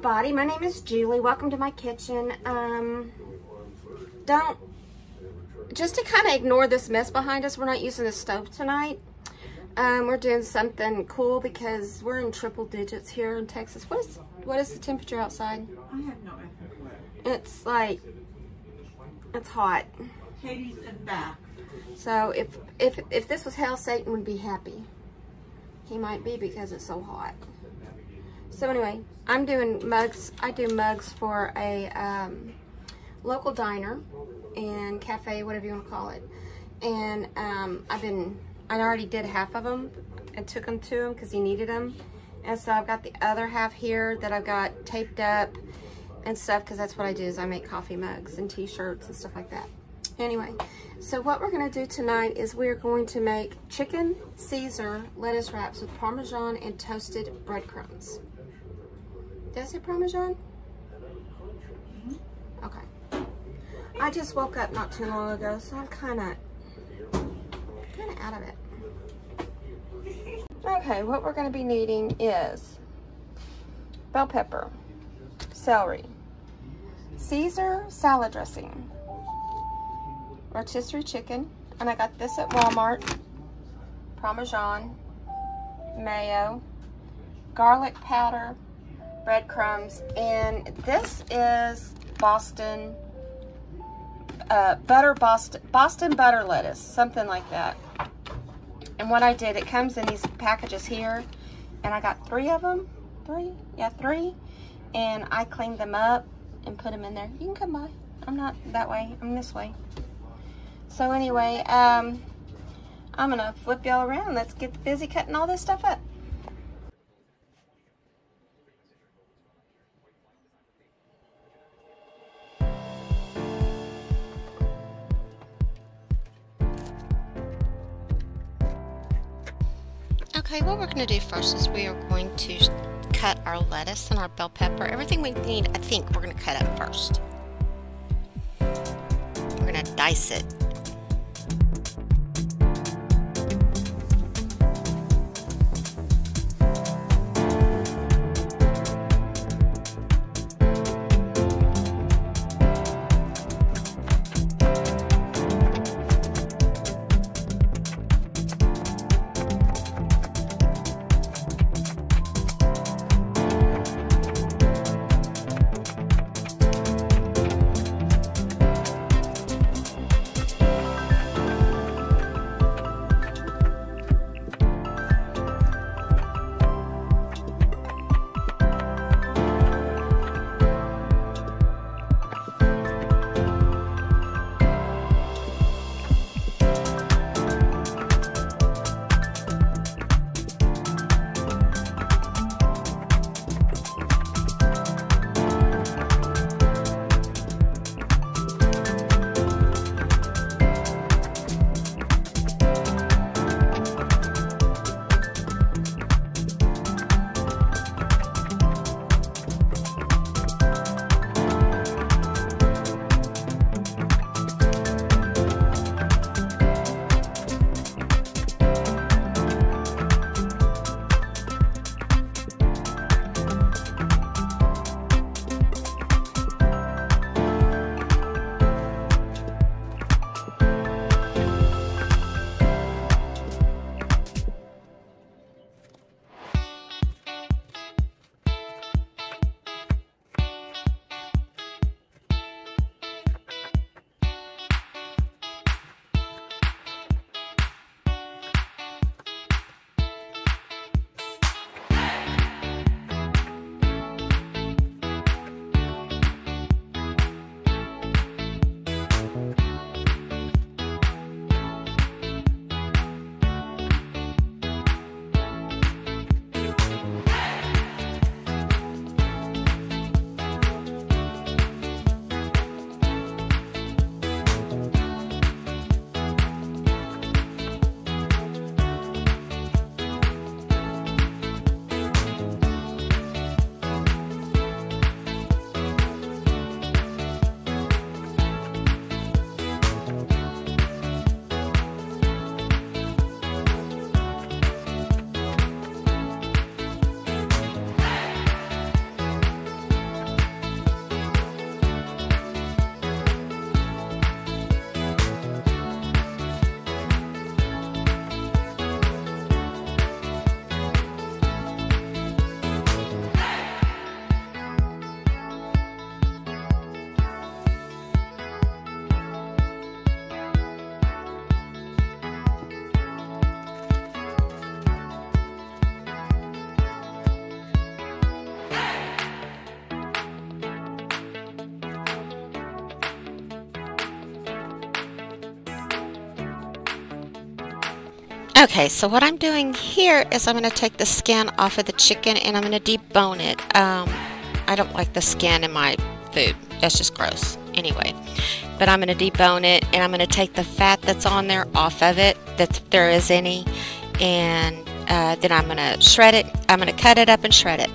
everybody, my name is Julie. Welcome to my kitchen. Just to kind of ignore this mess behind us, we're not using the stove tonight. We're doing something cool because we're in triple digits here in Texas. What is the temperature outside? I have no idea. It's like, it's hot. Katie's in back. So if this was hell, Satan would be happy. He might be because it's so hot. So anyway, I'm doing mugs. I do mugs for a local diner and cafe, whatever you want to call it. And I already did half of them and took them to him because he needed them. And so I've got the other half here that I've got taped up and stuff, because that's what I do, is I make coffee mugs and t-shirts and stuff like that. Anyway, so what we're going to do tonight is we're going to make chicken Caesar lettuce wraps with Parmesan and toasted breadcrumbs. Did I say Parmesan? Okay. I just woke up not too long ago, so I'm kind of out of it. Okay, what we're going to be needing is bell pepper, celery, Caesar salad dressing, rotisserie chicken, and I got this at Walmart, Parmesan, mayo, garlic powder, breadcrumbs, and this is Boston butter lettuce, something like that. And what I did, it comes in these packages here, and I got 3 of them, 3, and I cleaned them up and put them in there. You can come by. I'm not that way, I'm this way. So anyway, I'm gonna flip y'all around. Let's get busy cutting all this stuff up. Okay, what we're going to do first is we are going to cut our lettuce and our bell pepper. Everything we need, I think, we're going to cut up first. We're going to dice it. Okay, so what I'm doing here is I'm going to take the skin off of the chicken and I'm going to debone it. I don't like the skin in my food. That's just gross. Anyway, but I'm going to debone it and I'm going to take the fat that's on there off of it, if there is any, and then I'm going to shred it. I'm going to cut it up and shred it.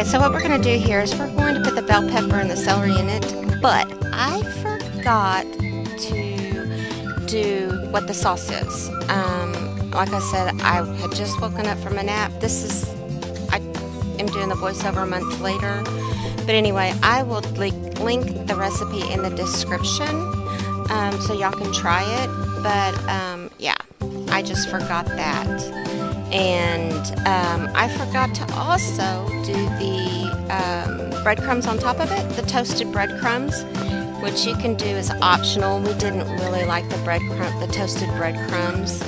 Okay, so what we're going to do here is we're going to put the bell pepper and the celery in it, but I forgot to do what the sauce is. Like I said, I had just woken up from a nap. I am doing the voiceover months later. But anyway, I will link the recipe in the description so y'all can try it. But yeah, I just forgot that. And I forgot to also do the breadcrumbs on top of it, the toasted breadcrumbs, which you can do as optional. We didn't really like the toasted breadcrumbs.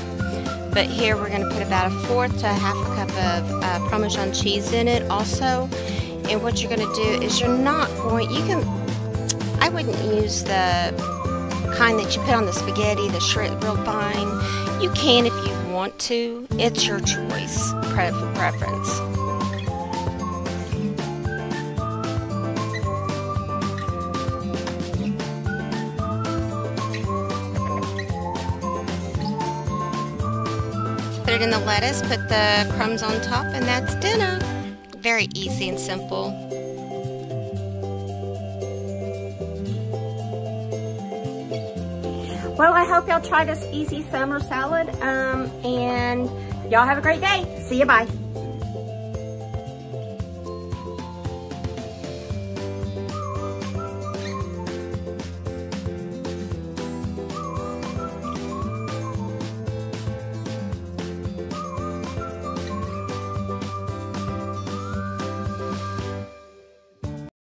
But here we're going to put about 1/4 to 1/2 cup of Parmesan cheese in it also. And what you're going to do is I wouldn't use the kind that you put on the spaghetti, the shred real fine. You can if you want to. It's your choice, preference. Put it in the lettuce, put the crumbs on top, and that's dinner. Very easy and simple. Well, I hope y'all try this easy summer salad, and y'all have a great day. See you, bye.